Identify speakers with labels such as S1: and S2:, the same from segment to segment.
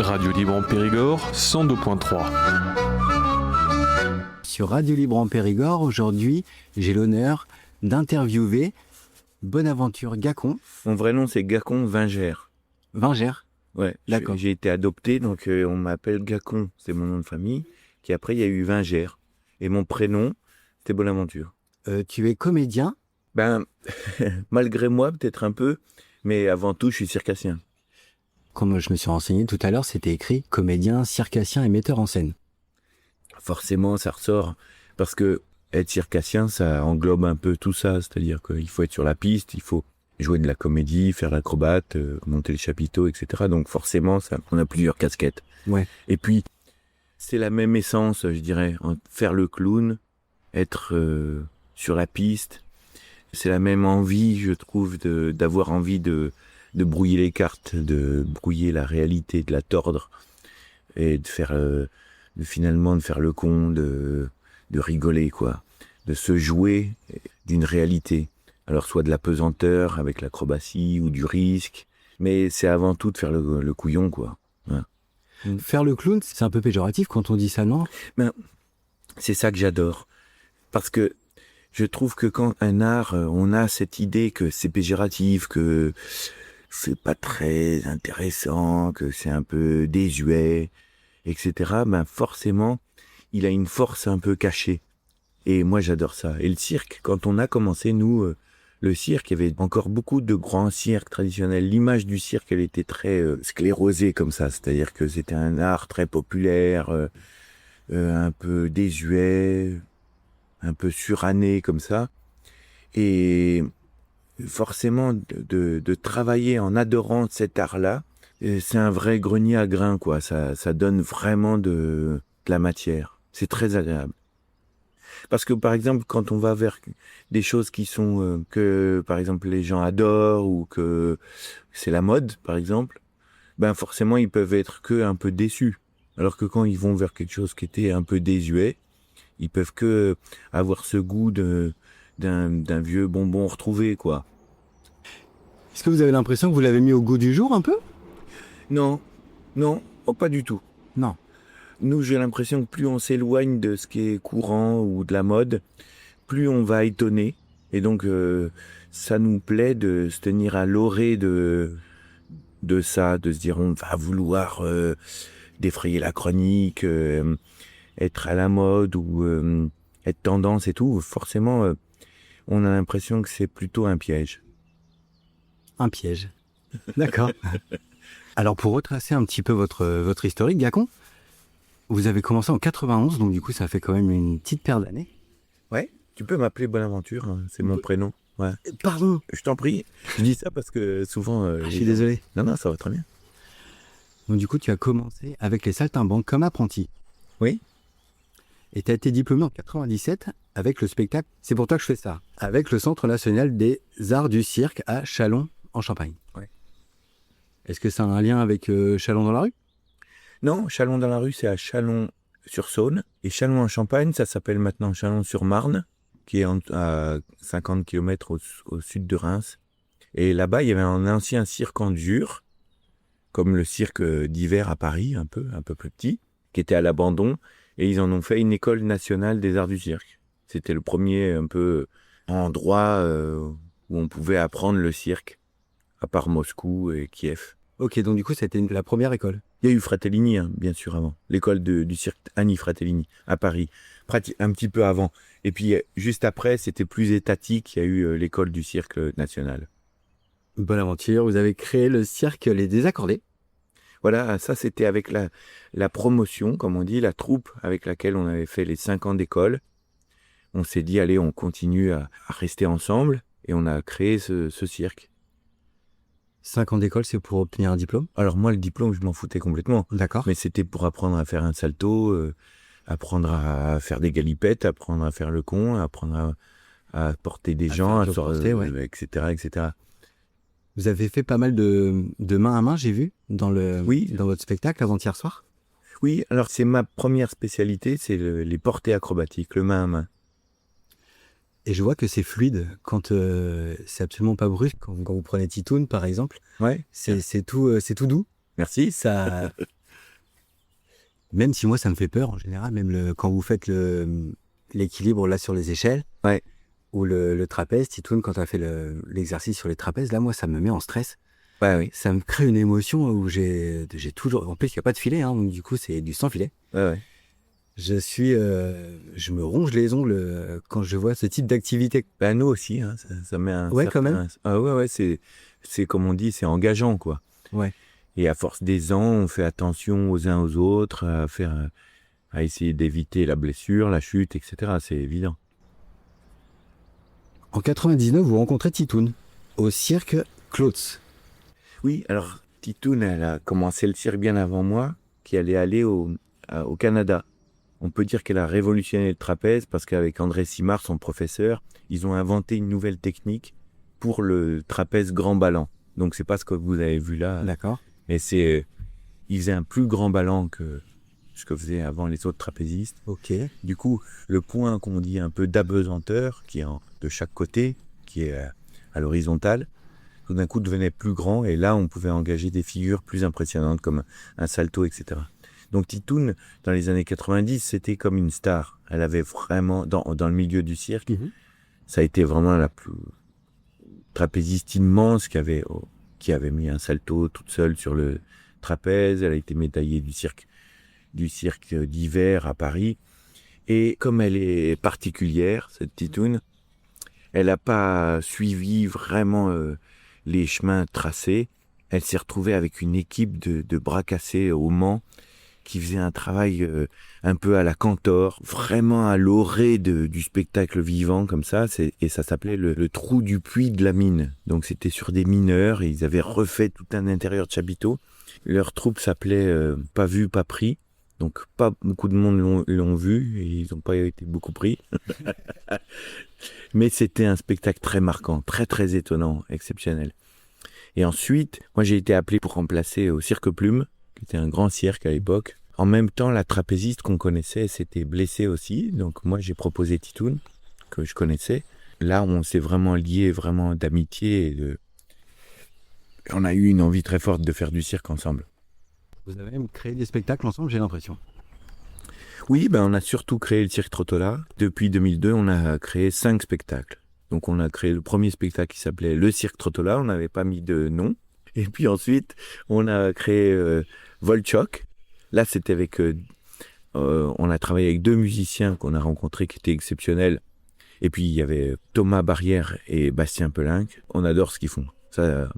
S1: Radio Libre en Périgord, 102.3.
S2: Sur Radio Libre en Périgord, aujourd'hui, j'ai l'honneur d'interviewer Bonaventure Gacon.
S3: Mon vrai nom, c'est Gacon Vingère.
S2: Vingère.
S3: Ouais,
S2: D'accord.
S3: J'ai été adopté, donc on m'appelle Gacon, c'est mon nom de famille. Puis après, il y a eu Vingère. Et mon prénom, c'était Bonaventure.
S2: Tu es comédien.
S3: Ben, malgré moi, peut-être un peu, mais avant tout, je suis circassien.
S2: Comme je me suis renseigné tout à l'heure, c'était écrit comédien, circassien et metteur en scène.
S3: Forcément, ça ressort, parce que être circassien, ça englobe un peu tout ça. C'est-à-dire qu'il faut être sur la piste, il faut jouer de la comédie, faire l'acrobate, monter les chapiteaux, etc. Donc forcément, on a plusieurs casquettes.
S2: Ouais.
S3: Et puis, c'est la même essence, je dirais. Faire le clown, être sur la piste, c'est la même envie, je trouve, d'avoir envie de brouiller les cartes, de brouiller la réalité, de la tordre, et de faire, finalement, de faire le con, de rigoler, quoi. De se jouer d'une réalité. Alors, soit de la pesanteur avec l'acrobatie ou du risque, mais c'est avant tout de faire le couillon, quoi. Ouais.
S2: Faire le clown, c'est un peu péjoratif quand on dit ça, non?
S3: Ben, c'est ça que j'adore. Parce que je trouve que quand un art, on a cette idée que c'est péjoratif, que c'est pas très intéressant, que c'est un peu désuet, etc., ben forcément, il a une force un peu cachée. Et moi, j'adore ça. Et le cirque, quand on a commencé, nous, le cirque, il y avait encore beaucoup de grands cirques traditionnels. L'image du cirque, elle était très sclérosée comme ça. C'est-à-dire que c'était un art très populaire, un peu désuet, un peu suranné comme ça. Et forcément, de travailler en adorant cet art-là, c'est un vrai grenier à grains, quoi. Ça donne vraiment de la matière. C'est très agréable. Parce que, par exemple, quand on va vers des choses qui sont que, par exemple, les gens adorent ou que c'est la mode, par exemple, ben forcément, ils peuvent être que un peu déçus. Alors que quand ils vont vers quelque chose qui était un peu désuet, ils peuvent que avoir ce goût d'un vieux bonbon retrouvé, quoi.
S2: Est-ce que vous avez l'impression que vous l'avez mis au goût du jour un peu?
S3: Non, oh, pas du tout.
S2: Non.
S3: Nous, j'ai l'impression que plus on s'éloigne de ce qui est courant ou de la mode, plus on va étonner. Et donc, ça nous plaît de se tenir à l'orée de ça, de se dire on va vouloir défrayer la chronique, être à la mode ou être tendance et tout. Forcément, on a l'impression que c'est plutôt un piège.
S2: Un piège. D'accord. Alors, pour retracer un petit peu votre historique, Gacon, vous avez commencé en 91, donc du coup, ça fait quand même une petite paire d'années.
S3: Ouais, tu peux m'appeler Bonaventure, hein, c'est mon prénom. Ouais.
S2: Pardon.
S3: Je t'en prie. Je dis ça parce que souvent...
S2: Je suis désolé.
S3: Non, ça va très bien.
S2: Donc du coup, tu as commencé avec les Saltimbanques comme apprenti.
S3: Oui.
S2: Et tu as été diplômé en 97 avec le spectacle « C'est pour toi que je fais ça », avec le Centre national des arts du cirque à Châlons, en Champagne.
S3: Ouais.
S2: Est-ce que ça a un lien avec Châlons dans la rue?
S3: Non, Châlons dans la rue, c'est à Chalon-sur-Saône. Et Châlons en Champagne, ça s'appelle maintenant Chalon-sur-Marne, qui est à 50 km au sud de Reims. Et là-bas, il y avait un ancien cirque en dur, comme le cirque d'hiver à Paris, un peu plus petit, qui était à l'abandon. Et ils en ont fait une école nationale des arts du cirque. C'était le premier un peu endroit où on pouvait apprendre le cirque, à part Moscou et Kiev.
S2: Ok, donc du coup, c'était la première école.
S3: Il y a eu Fratellini, hein, bien sûr, avant. L'école du cirque Annie Fratellini, à Paris. Un petit peu avant. Et puis, juste après, c'était plus étatique. Il y a eu l'école du cirque national.
S2: Bonaventure, vous avez créé le cirque Les Désaccordés.
S3: Voilà, ça, c'était avec la promotion, comme on dit, la troupe avec laquelle on avait fait les 5 ans d'école. On s'est dit, allez, on continue à rester ensemble. Et on a créé ce cirque.
S2: 5 ans d'école, c'est pour obtenir un diplôme?
S3: Alors moi, le diplôme, je m'en foutais complètement.
S2: D'accord.
S3: Mais c'était pour apprendre à faire un salto, apprendre à faire des galipettes, apprendre à faire le con, apprendre à porter des gens,
S2: ouais.
S3: etc., etc.
S2: Vous avez fait pas mal de main à main, j'ai vu, dans votre spectacle avant-hier soir.
S3: Oui, alors c'est ma première spécialité, c'est les portées acrobatiques, le main à main.
S2: Et je vois que c'est fluide quand c'est absolument pas brusque. Quand vous prenez Titoun, par exemple,
S3: Ouais.
S2: c'est tout doux.
S3: Merci.
S2: Ça Même si moi, ça me fait peur en général, même quand vous faites l'équilibre là sur les échelles,
S3: Ouais.
S2: ou le trapèze, Titoun, quand tu as fait l'exercice sur les trapèzes, là, moi, ça me met en stress.
S3: Ouais, oui.
S2: Ça me crée une émotion où j'ai toujours... En plus, il n'y a pas de filet, hein, donc du coup, c'est du sans filet.
S3: Ouais, ouais.
S2: Je me ronge les ongles quand je vois ce type d'activité.
S3: Ben, nous aussi, hein, ça met un
S2: Ouais,
S3: certain...
S2: quand même.
S3: Ah ouais, c'est comme on dit, c'est engageant, quoi.
S2: Ouais.
S3: Et à force des ans, on fait attention aux uns aux autres, à essayer d'éviter la blessure, la chute, etc. C'est évident.
S2: En 99, vous rencontrez Titoun au cirque Klotz.
S3: Oui, alors Titoun, elle a commencé le cirque bien avant moi, qui allait aller au Canada. On peut dire qu'elle a révolutionné le trapèze parce qu'avec André Simard, son professeur, ils ont inventé une nouvelle technique pour le trapèze grand ballant. Donc c'est pas ce que vous avez vu là,
S2: D'accord.
S3: mais ils faisaient un plus grand ballant que ce que faisaient avant les autres trapézistes.
S2: Ok.
S3: Du coup, le point qu'on dit un peu d'apesanteur, qui est de chaque côté, qui est à l'horizontale, tout d'un coup devenait plus grand et là on pouvait engager des figures plus impressionnantes comme un salto, etc. Donc Titoun, dans les années 90, c'était comme une star. Elle avait vraiment, dans le milieu du cirque, ça a été vraiment la plus trapéziste immense qui avait mis un salto toute seule sur le trapèze. Elle a été médaillée du cirque d'hiver à Paris. Et comme elle est particulière, cette Titoun, elle n'a pas suivi vraiment les chemins tracés. Elle s'est retrouvée avec une équipe de bras cassés au Mans qui faisait un travail un peu à la Cantor, vraiment à l'orée du spectacle vivant comme ça, et ça s'appelait le trou du puits de la mine. Donc c'était sur des mineurs, et ils avaient refait tout un intérieur de chapiteau. Leur troupe s'appelait Pas vu, pas pris. Donc pas beaucoup de monde l'ont vu, et ils n'ont pas été beaucoup pris. Mais c'était un spectacle très marquant, très très étonnant, exceptionnel. Et ensuite, moi j'ai été appelé pour remplacer au Cirque Plume, qui était un grand cirque à l'époque. En même temps, la trapéziste qu'on connaissait s'était blessée aussi. Donc moi, j'ai proposé Titoun, que je connaissais. Là, on s'est vraiment liés, vraiment d'amitié. On a eu une envie très forte de faire du cirque ensemble.
S2: Vous avez même créé des spectacles ensemble, j'ai l'impression.
S3: Oui, on a surtout créé le Cirque Trottola. Depuis 2002, on a créé 5 spectacles. Donc on a créé le premier spectacle qui s'appelait le Cirque Trottola. On n'avait pas mis de nom. Et puis ensuite, on a créé Volchok. Là, c'était on a travaillé avec 2 musiciens qu'on a rencontrés qui étaient exceptionnels. Et puis, il y avait Thomas Barrière et Bastien Pelinck. On adore ce qu'ils font. Ça,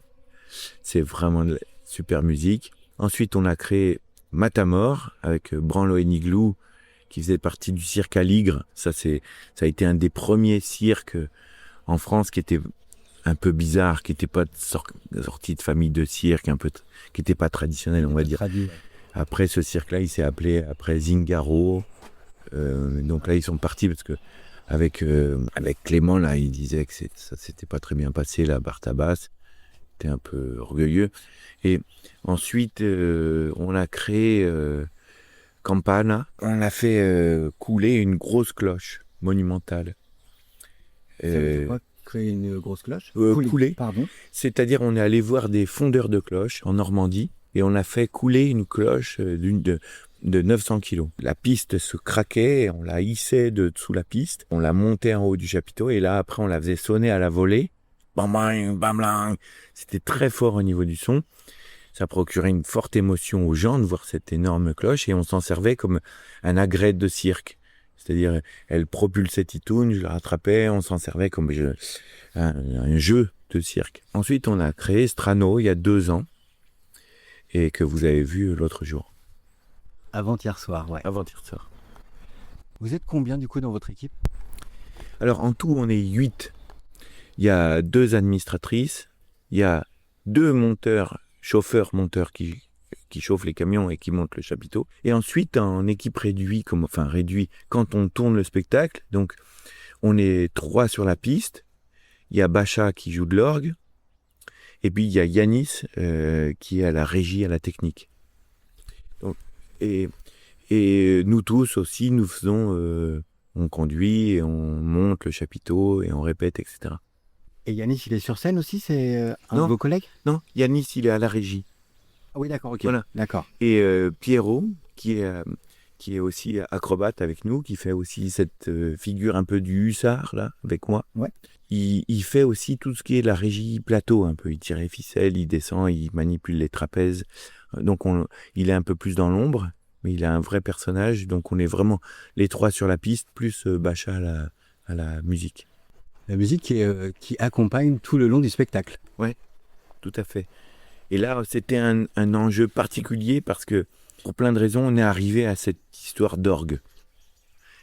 S3: c'est vraiment de la super musique. Ensuite, on a créé Matamor avec Branlo et Niglou, qui faisait partie du cirque à Ligre. Ça a été un des premiers cirques en France qui était un peu bizarre, qui n'était pas sorti de famille de cirque, qui n'était pas traditionnel, on va dire. Après ce cirque-là, il s'est appelé après Zingaro. Donc là, ils sont partis parce que avec Clément, là, il disait que ça s'était pas très bien passé, la Bartabas. C'était un peu orgueilleux. Et ensuite, on a créé Campana. On a fait couler une grosse cloche monumentale.
S2: Créer une grosse cloche
S3: Couler.
S2: Pardon.
S3: C'est-à-dire, on est allé voir des fondeurs de cloches en Normandie et on a fait couler une cloche de 900 kilos. La piste se craquait, on la hissait sous la piste, on la montait en haut du chapiteau et là, après, on la faisait sonner à la volée. Bam, bam, bam, bam. C'était très fort au niveau du son. Ça procurait une forte émotion aux gens de voir cette énorme cloche et on s'en servait comme un agrès de cirque. C'est-à-dire, elle propulsait Titoun, je la rattrapais, on s'en servait comme un jeu de cirque. Ensuite, on a créé Strano il y a 2 ans et que vous avez vu l'autre jour.
S2: Avant-hier soir, ouais.
S3: Avant-hier soir.
S2: Vous êtes combien du coup dans votre équipe?
S3: Alors, en tout, on est 8. Il y a 2 administratrices, il y a 2 chauffeurs-monteurs qui chauffent les camions et qui montent le chapiteau. Et ensuite, en équipe réduite, quand on tourne le spectacle, donc on est 3 sur la piste. Il y a Bacha qui joue de l'orgue. Et puis il y a Yanis qui est à la régie, à la technique. Donc, et nous tous aussi, nous faisons, on conduit, et on monte le chapiteau et on répète, etc.
S2: Et Yanis, il est sur scène aussi, c'est un de vos collègues?
S3: Non, Yanis, il est à la régie.
S2: Ah oui, d'accord, ok.
S3: Voilà.
S2: D'accord.
S3: Et Pierrot, qui est qui est aussi acrobate avec nous, qui fait aussi cette figure un peu du hussard, là, avec moi.
S2: Ouais.
S3: Il fait aussi tout ce qui est la régie plateau, un peu. Il tire les ficelles, il descend, il manipule les trapèzes. Donc, il est un peu plus dans l'ombre, mais il a un vrai personnage. Donc, on est vraiment les trois sur la piste, plus Bacha à la musique.
S2: La musique qui accompagne tout le long du spectacle.
S3: Tout à fait. Et là, c'était un enjeu particulier parce que, pour plein de raisons, on est arrivé à cette histoire d'orgue.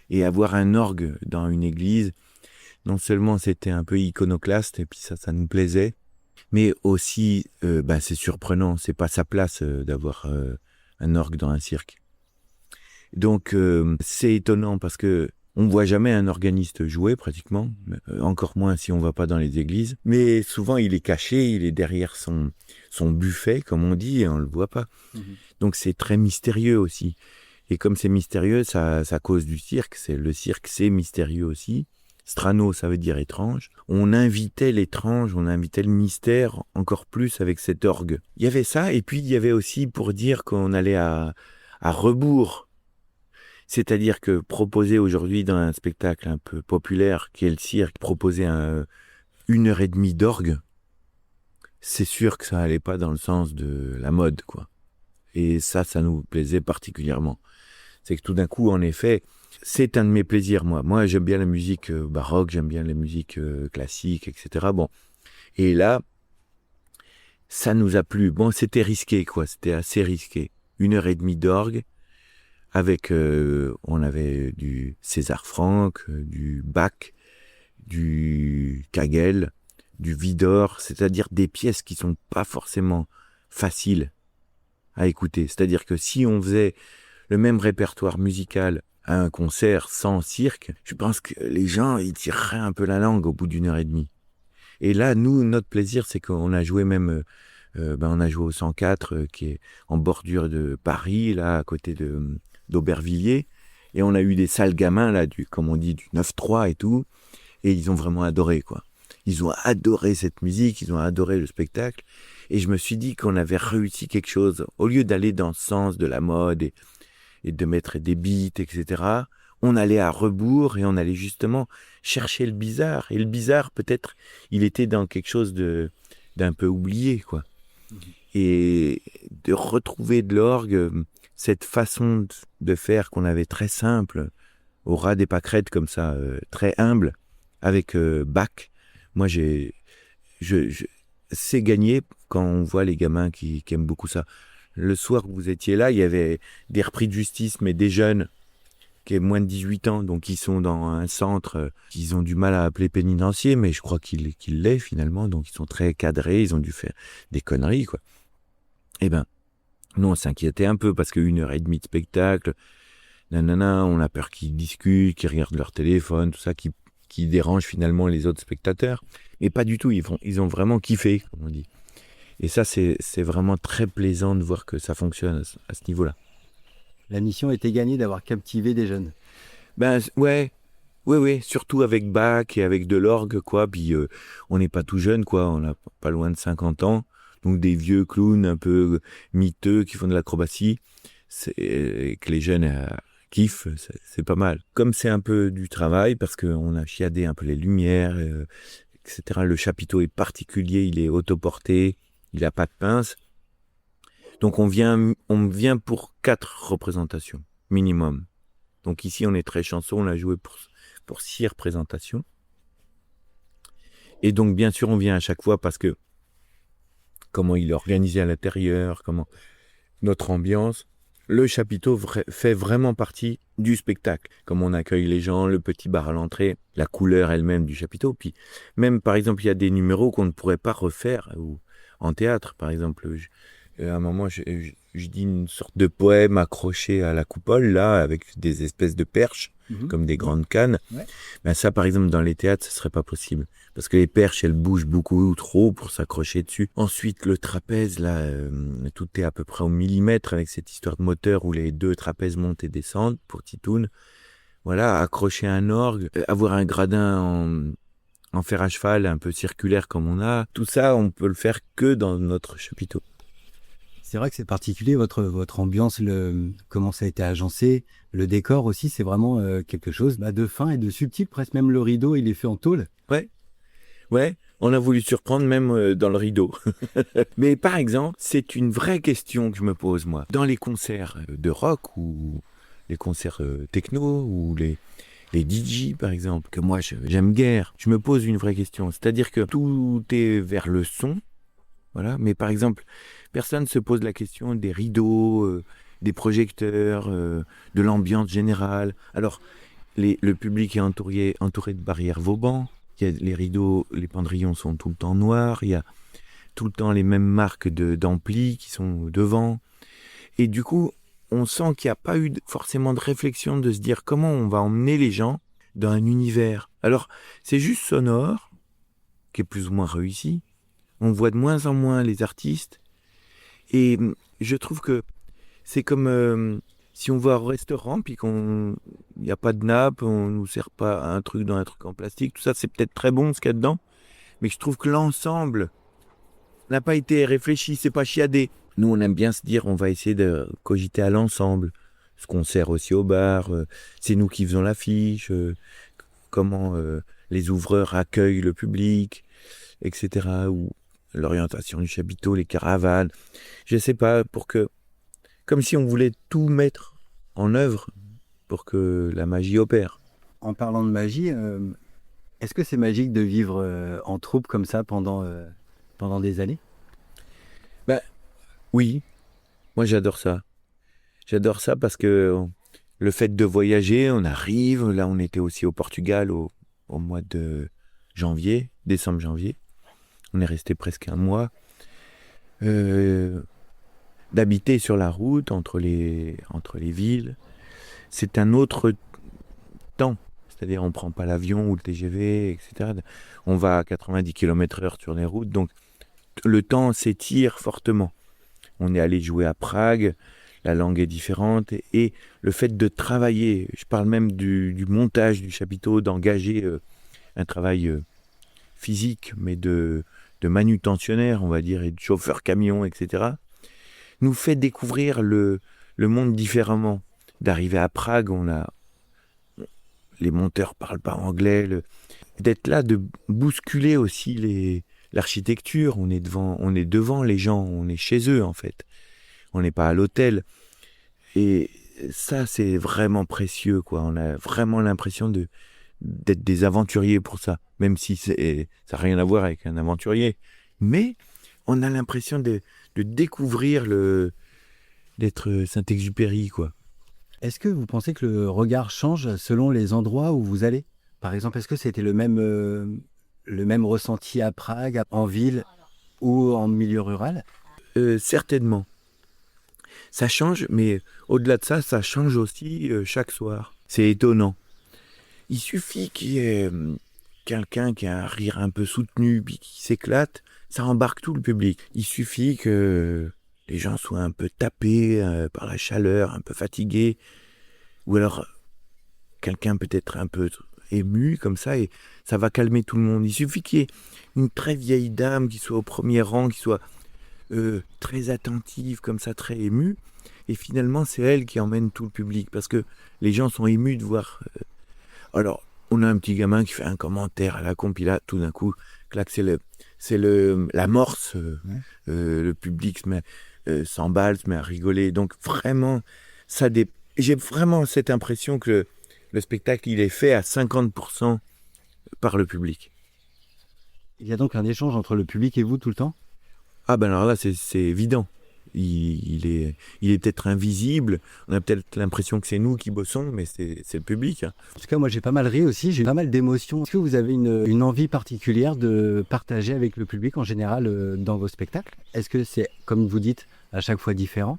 S3: Et avoir un orgue dans une église, non seulement c'était un peu iconoclaste, et puis ça nous plaisait, mais aussi, c'est surprenant, c'est pas sa place d'avoir un orgue dans un cirque. Donc, c'est étonnant parce que on voit jamais un organiste jouer pratiquement, encore moins si on va pas dans les églises. Mais souvent il est caché, il est derrière son buffet, comme on dit, et on le voit pas. Donc c'est très mystérieux aussi. Et comme c'est mystérieux, ça cause du cirque. Le cirque, c'est mystérieux aussi. Strano, ça veut dire étrange. On invitait l'étrange, on invitait le mystère encore plus avec cet orgue. Il y avait ça, et puis il y avait aussi pour dire qu'on allait à rebours. C'est-à-dire que proposer aujourd'hui dans un spectacle un peu populaire, qui est le cirque, proposer 1h30 d'orgue, c'est sûr que ça allait pas dans le sens de la mode, quoi. Et ça nous plaisait particulièrement. C'est que tout d'un coup, en effet, c'est un de mes plaisirs, moi. Moi, j'aime bien la musique baroque, j'aime bien la musique classique, etc. Bon. Et là, ça nous a plu. Bon, c'était risqué, quoi. C'était assez risqué. 1h30 d'orgue. Avec, on avait du César Franck, du Bach, du Kagel, du Widor, c'est-à-dire des pièces qui sont pas forcément faciles à écouter. C'est-à-dire que si on faisait le même répertoire musical à un concert sans cirque, je pense que les gens, ils tireraient un peu la langue au bout d'1h30. Et là, nous, notre plaisir, c'est qu'on a joué même, on a joué au 104, qui est en bordure de Paris, là, à côté d'Aubervilliers, et on a eu des salles gamins là, comme on dit, du 9-3 et tout, et ils ont vraiment adoré, quoi. Ils ont adoré cette musique, ils ont adoré le spectacle, et je me suis dit qu'on avait réussi quelque chose. Au lieu d'aller dans le sens de la mode et de mettre des beats, etc., on allait à rebours et on allait justement chercher le bizarre. Et le bizarre, peut-être, il était dans quelque chose d'un peu oublié, quoi. Et de retrouver de l'orgue, cette façon de faire qu'on avait très simple, au ras des pâquerettes comme ça, très humble, avec Bach. Moi, c'est gagné quand on voit les gamins qui aiment beaucoup ça. Le soir où vous étiez là, il y avait des repris de justice, mais des jeunes qui ont moins de 18 ans, donc ils sont dans un centre qu'ils ont du mal à appeler pénitencier, mais je crois qu'il l'est finalement, donc ils sont très cadrés, ils ont dû faire des conneries, quoi. Eh ben, nous on s'inquiétait un peu parce que 1h30 de spectacle, nanana, on a peur qu'ils discutent, qu'ils regardent leur téléphone, tout ça, qui dérange finalement les autres spectateurs. Et pas du tout, ils ont vraiment kiffé, comme on dit. Et ça, c'est vraiment très plaisant de voir que ça fonctionne à ce niveau-là.
S2: La mission était gagnée d'avoir captivé des jeunes.
S3: Ben, ouais, surtout avec Bach et avec de l'orgue, quoi. Puis on n'est pas tout jeune, quoi. On a pas loin de 50 ans. Donc des vieux clowns un peu miteux qui font de l'acrobatie. Et que les jeunes kiffent, c'est pas mal. Comme c'est un peu du travail, parce qu'on a chiadé un peu les lumières, etc. Le chapiteau est particulier, il est autoporté, il a pas de pince. Donc on vient pour 4 représentations, minimum. Donc ici on est très chanceux, on a joué pour 6 représentations. Et donc bien sûr on vient à chaque fois parce que comment il est organisé à l'intérieur, comment notre ambiance, le chapiteau fait vraiment partie du spectacle. Comme on accueille les gens, le petit bar à l'entrée, la couleur elle-même du chapiteau. Puis même par exemple il y a des numéros qu'on ne pourrait pas refaire en théâtre. Par exemple, à un moment je dis une sorte de poème accroché à la coupole là avec des espèces de perches comme des grandes cannes. Ouais. Ben ça par exemple dans les théâtres ce serait pas possible parce que les perches elles bougent beaucoup ou trop pour s'accrocher dessus. Ensuite le trapèze là tout est à peu près au millimètre avec cette histoire de moteur où les 2 trapèzes montent et descendent pour Titoun. Voilà, accrocher un orgue, avoir un gradin en fer à cheval un peu circulaire comme on a, tout ça on peut le faire que dans notre chapiteau.
S2: C'est vrai que c'est particulier, votre ambiance, comment ça a été agencé, le décor aussi, c'est vraiment quelque chose de fin et de subtil, presque même le rideau, il est fait en tôle.
S3: Ouais, on a voulu surprendre même dans le rideau. Mais par exemple, c'est une vraie question que je me pose, moi. Dans les concerts de rock ou les concerts techno ou les DJ, par exemple, que moi j'aime guère, je me pose une vraie question. C'est-à-dire que tout est vers le son, voilà. Mais par exemple, personne ne se pose la question des rideaux, des projecteurs, de l'ambiance générale. Alors, le public est entouré de barrières Vauban. Les rideaux, les pendrillons sont tout le temps noirs. Il y a tout le temps les mêmes marques d'amplis qui sont devant. Et du coup, on sent qu'il n'y a pas eu forcément de réflexion de se dire comment on va emmener les gens dans un univers. Alors, c'est juste sonore, qui est plus ou moins réussi. On voit de moins en moins les artistes. Et je trouve que c'est comme si on va au restaurant puis qu'il n'y a pas de nappe, on nous sert pas un truc dans un truc en plastique. Tout ça, c'est peut-être très bon ce qu'il y a dedans. Mais je trouve que l'ensemble n'a pas été réfléchi, c'est pas chiadé. Nous, on aime bien se dire, on va essayer de cogiter à l'ensemble. Ce qu'on sert aussi au bar, c'est nous qui faisons l'affiche, comment les ouvreurs accueillent le public, etc. Ou l'orientation du chapiteau, les caravanes. Je sais pas, comme si on voulait tout mettre en œuvre pour que la magie opère.
S2: En parlant de magie, est-ce que c'est magique de vivre en troupe comme ça pendant des années?
S3: Oui, moi j'adore ça. J'adore ça parce que le fait de voyager, on arrive, là on était aussi au Portugal au mois de décembre-janvier. On est resté presque un mois. D'habiter sur la route entre les villes, c'est un autre temps. C'est-à-dire on ne prend pas l'avion ou le TGV, etc. On va à 90 km/h sur les routes, donc le temps s'étire fortement. On est allé jouer à Prague, la langue est différente, et le fait de travailler, je parle même du montage du chapiteau, d'engager un travail physique, mais de manutentionnaire, on va dire, et de chauffeur camion, etc., nous fait découvrir le monde différemment. D'arriver à Prague, les monteurs parlent pas anglais, d'être là, de bousculer aussi l'architecture. On est devant les gens, on est chez eux en fait. On n'est pas à l'hôtel. Et ça, c'est vraiment précieux, quoi. On a vraiment l'impression d'être des aventuriers pour ça, même si ça n'a rien à voir avec un aventurier. Mais on a l'impression de découvrir d'être Saint-Exupéry, quoi.
S2: Est-ce que vous pensez que le regard change selon les endroits où vous allez? Par exemple, est-ce que c'était le même ressenti à Prague, en ville ou en milieu rural?
S3: Certainement. Ça change, mais au-delà de ça, ça change aussi chaque soir. C'est étonnant. Il suffit qu'il y ait quelqu'un qui a un rire un peu soutenu, puis qui s'éclate, ça embarque tout le public. Il suffit que les gens soient un peu tapés par la chaleur, un peu fatigués, ou alors quelqu'un peut être un peu ému comme ça, et ça va calmer tout le monde. Il suffit qu'il y ait une très vieille dame qui soit au premier rang, qui soit très attentive, comme ça, très émue, et finalement c'est elle qui emmène tout le public, parce que les gens sont émus de voir... Alors, on a un petit gamin qui fait un commentaire à la con, puis là, tout d'un coup, clac, c'est l'amorce, le public s'emballe, se met à rigoler. Donc vraiment, j'ai vraiment cette impression que le spectacle, il est fait à 50% par le public.
S2: Il y a donc un échange entre le public et vous tout le temps?
S3: Ah ben alors là, c'est évident. Il est peut-être invisible, on a peut-être l'impression que c'est nous qui bossons, mais c'est le public. Hein.
S2: En tout cas, moi j'ai pas mal ri aussi, j'ai eu pas mal d'émotions. Est-ce que vous avez une envie particulière de partager avec le public en général dans vos spectacles? Est-ce que c'est, comme vous dites, à chaque fois différent?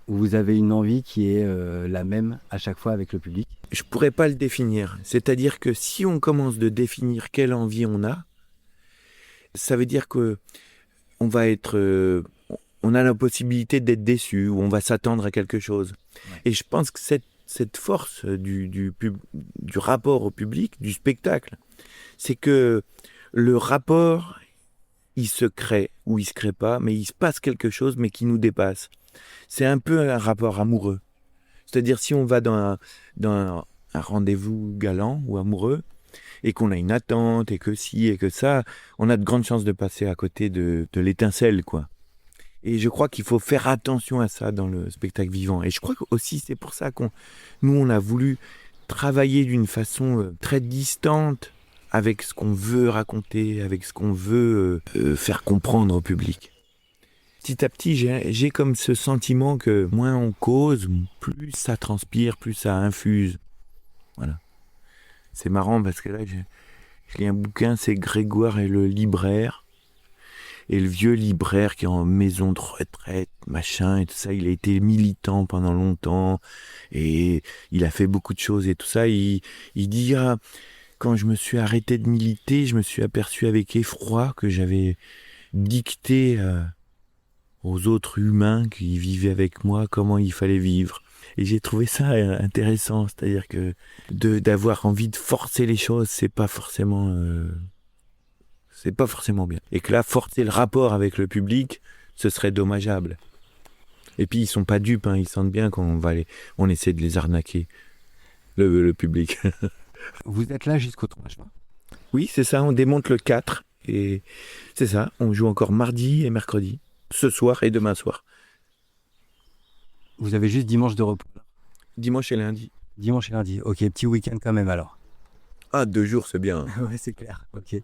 S2: Ou vous avez une envie qui est la même à chaque fois avec le public?
S3: Je pourrais pas le définir. C'est-à-dire que si on commence de définir quelle envie on a, ça veut dire que on va être... on a la possibilité d'être déçu, ou on va s'attendre à quelque chose. Ouais. Et je pense que cette force du rapport au public, du spectacle, c'est que le rapport il se crée ou il se crée pas, mais il se passe quelque chose, mais qui nous dépasse. C'est un peu un rapport amoureux. C'est-à-dire, si on va dans un rendez-vous galant ou amoureux, et qu'on a une attente, et que ci, et que ça, on a de grandes chances de passer à côté de l'étincelle, quoi. Et je crois qu'il faut faire attention à ça dans le spectacle vivant. Et je crois aussi, c'est pour ça nous, on a voulu travailler d'une façon très distante avec ce qu'on veut raconter, avec ce qu'on veut faire comprendre au public. Petit à petit, j'ai comme ce sentiment que moins on cause, plus ça transpire, plus ça infuse. Voilà. C'est marrant parce que là, je lis un bouquin, c'est Grégoire et le libraire. Et le vieux libraire qui est en maison de retraite, machin, et tout ça, il a été militant pendant longtemps, et il a fait beaucoup de choses et tout ça. Il dit, quand je me suis arrêté de militer, je me suis aperçu avec effroi que j'avais dicté aux autres humains qui vivaient avec moi comment il fallait vivre. Et j'ai trouvé ça intéressant, c'est-à-dire que d'avoir envie de forcer les choses, c'est pas forcément bien. Et que là, forcer le rapport avec le public, ce serait dommageable. Et puis ils sont pas dupes, ils sentent bien qu'on on essaie de les arnaquer, le public.
S2: Vous êtes là jusqu'au 3 juin.
S3: Oui, c'est ça, on démonte le 4, et c'est ça, on joue encore mardi et mercredi, ce soir et demain soir.
S2: Vous avez juste dimanche de repos.
S3: Dimanche et lundi.
S2: Dimanche et lundi. Ok, petit week-end quand même alors.
S3: 2 jours, c'est bien.
S2: Ouais, c'est clair. Ok.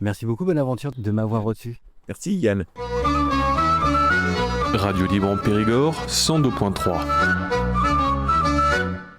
S2: Merci beaucoup, Bonaventure, de m'avoir reçu.
S3: Merci Yann.
S1: Radio Libre en Périgord, 102.3.